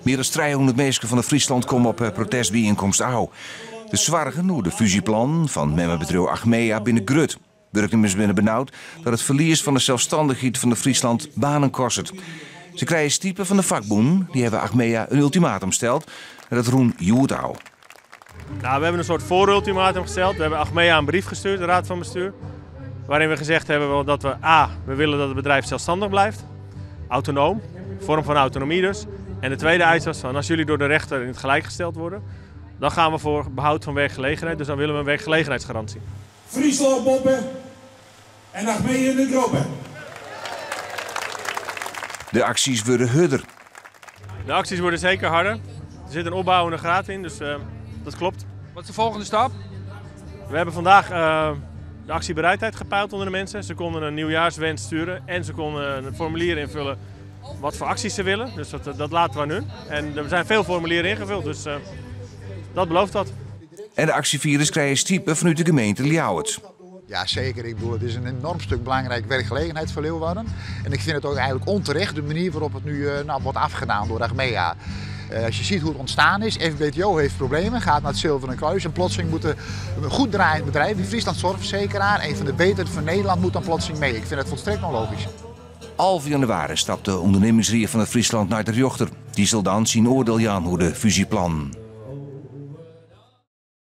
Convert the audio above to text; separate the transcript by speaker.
Speaker 1: Meer dan 300 mensen van Friesland komen op protestbijeenkomst Au. De zwargen hoe de fusieplan van memmerbedrijf Achmea binnen Grut. Werknemers binnen benauwd dat het verlies van de zelfstandigheid van de Friesland banen kost. Ze krijgen stiepen van de vakboen. Die hebben Achmea een ultimatum gesteld. En dat roen joert Au.
Speaker 2: Nou, we hebben een soort voorultimatum gesteld. We hebben Achmea een brief gestuurd, de Raad van Bestuur. Waarin we gezegd hebben dat we willen dat het bedrijf zelfstandig blijft. Autonoom, vorm van autonomie dus. En de tweede eis was van als jullie door de rechter in het gelijk gesteld worden, dan gaan we voor behoud van werkgelegenheid. Dus dan willen we een werkgelegenheidsgarantie.
Speaker 3: Friesland boppen en Achmea in de groepen.
Speaker 1: De acties worden harder.
Speaker 2: De acties worden zeker harder. Er zit een opbouwende graad in, dus dat klopt.
Speaker 4: Wat is de volgende stap?
Speaker 2: We hebben vandaag de actiebereidheid gepeild onder de mensen. Ze konden een nieuwjaarswens sturen en ze konden een formulier invullen wat voor acties ze willen. Dus dat laten we nu. En er zijn veel formulieren ingevuld, dus dat belooft dat.
Speaker 1: En de actievirus krijgen stiepen vanuit de gemeente Ljouwert.
Speaker 5: Ja, zeker. Ik bedoel, het is een enorm stuk belangrijk werkgelegenheid voor Leeuwarden. En ik vind het ook eigenlijk onterecht de manier waarop het nu wordt afgedaan door Achmea. Als je ziet hoe het ontstaan is, FBTO heeft problemen, gaat naar het Zilveren Kruis en plotseling moet een goed draaiend bedrijf, die Friesland Zorgverzekeraar, een van de betere van Nederland, moet dan plotseling mee. Ik vind het volstrekt onlogisch.
Speaker 1: Half januari stapt de ondernemingsrier van het Friesland naar de rechter. Die zal dan zijn oordeel aan hoe de fusieplan.